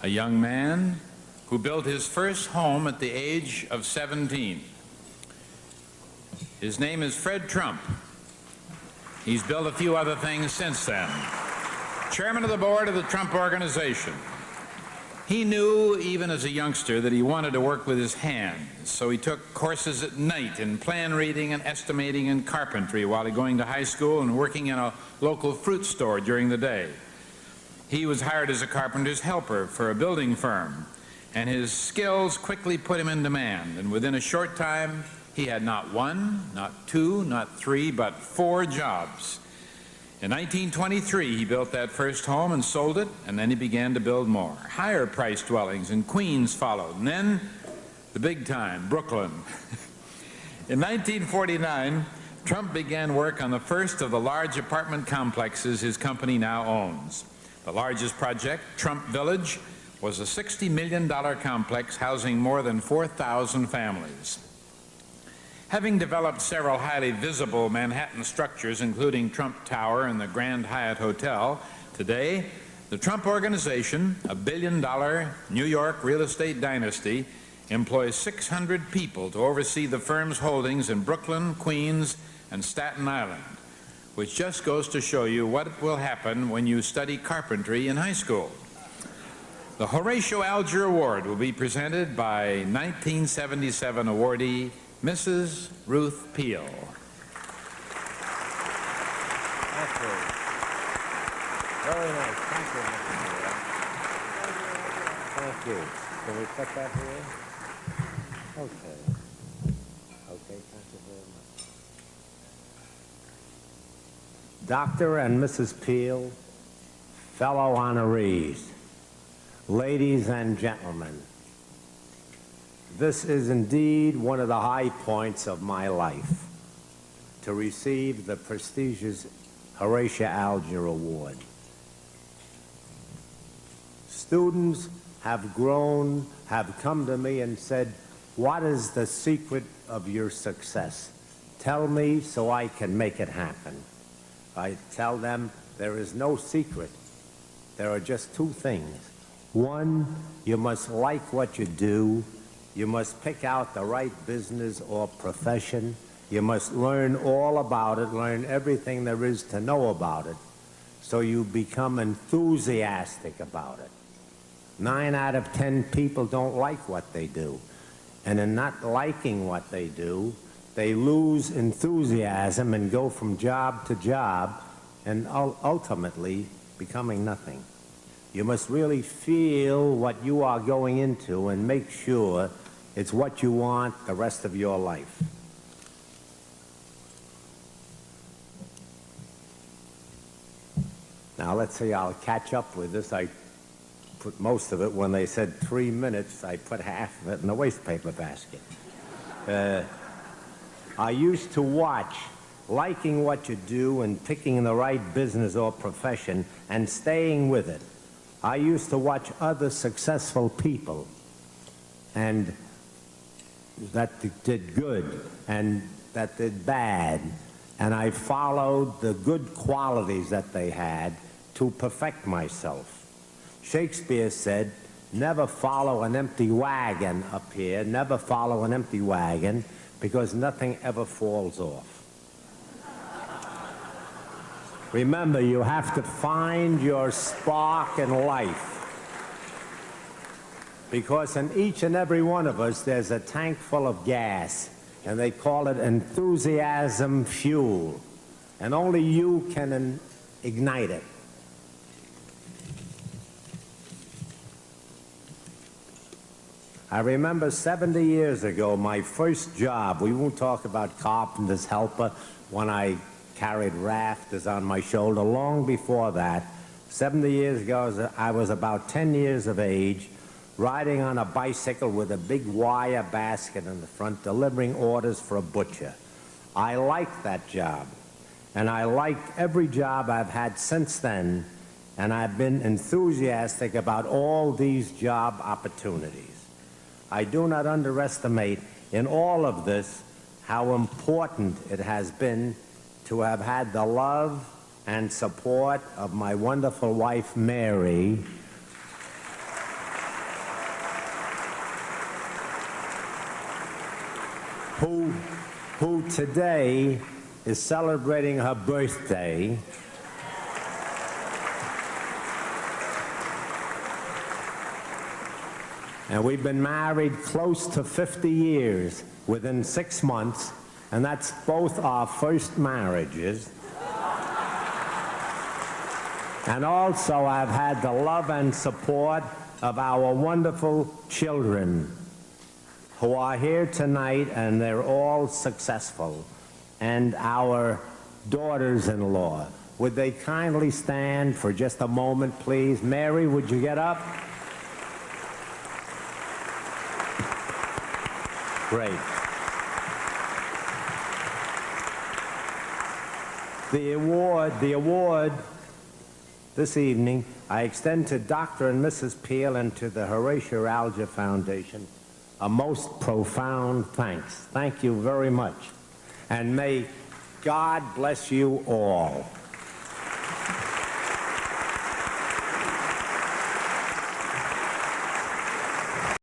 a young man who built his first home at the age of 17. His name is Fred Trump. He's built a few other things since then. Chairman of the board of the Trump Organization. He knew, even as a youngster, that he wanted to work with his hands, so he took courses at night in plan reading and estimating and carpentry while going to high school and working in a local fruit store during the day. He was hired as a carpenter's helper for a building firm, and his skills quickly put him in demand, and within a short time, he had not one, not two, not three, but 4 jobs. In 1923, he built that first home and sold it, and then he began to build more. Higher-priced dwellings in Queens followed, and then the big time, Brooklyn. In 1949, Trump began work on the first of the large apartment complexes his company now owns. The largest project, Trump Village, was a $60 million complex housing more than 4,000 families. Having developed several highly visible Manhattan structures, including Trump Tower and the Grand Hyatt Hotel, today, the Trump Organization, a billion-dollar New York real estate dynasty, employs 600 people to oversee the firm's holdings in Brooklyn, Queens, and Staten Island, which just goes to show you what will happen when you study carpentry in high school. The Horatio Alger Award will be presented by 1977 awardee Mrs. Ruth Peel. Thank you. Very nice. Thank you, Mr. Peel. Thank you. Can we put that here? Okay. Okay, thank you very much. Dr. and Mrs. Peel, fellow honorees, ladies and gentlemen, this is indeed one of the high points of my life, to receive the prestigious Horatio Alger Award. Students have come to me and said, "What is the secret of your success? Tell me so I can make it happen." I tell them there is no secret. There are just 2 things. One, you must like what you do. You must pick out the right business or profession. You must learn all about it, learn everything there is to know about it, so you become enthusiastic about it. 9 out of 10 people don't like what they do. And in not liking what they do, they lose enthusiasm and go from job to job and ultimately becoming nothing. You must really feel what you are going into and make sure it's what you want the rest of your life. Now, let's see, I'll catch up with this. I put most of it, when they said 3 minutes, I put half of it in the wastepaper basket. I used to watch, liking what you do and picking the right business or profession and staying with it. I used to watch other successful people and that did good and that did bad, and I followed the good qualities that they had to perfect myself. Shakespeare said, "Never follow an empty wagon up here, never follow an empty wagon, because nothing ever falls off." Remember, you have to find your spark in life, because in each and every one of us there's a tank full of gas, and they call it enthusiasm fuel, and only you can ignite it. I remember 70 years ago, my first job, we won't talk about carpenter's helper, when I carried rafters on my shoulder. Long before that, 70 years ago, I was about 10 years of age, riding on a bicycle with a big wire basket in the front, delivering orders for a butcher. I liked that job, and I liked every job I've had since then, and I've been enthusiastic about all these job opportunities. I do not underestimate in all of this how important it has been to have had the love and support of my wonderful wife, Mary. who today is celebrating her birthday. And we've been married close to 50 years within 6 months, and that's both our first marriages. And also I've had the love and support of our wonderful children who are here tonight, and they're all successful, and our daughters-in-law. Would they kindly stand for just a moment, please? Mary, would you get up? Great. The award this evening, I extend to Dr. and Mrs. Peel and to the Horatio Alger Foundation a most profound thanks. Thank you very much. And may God bless you all.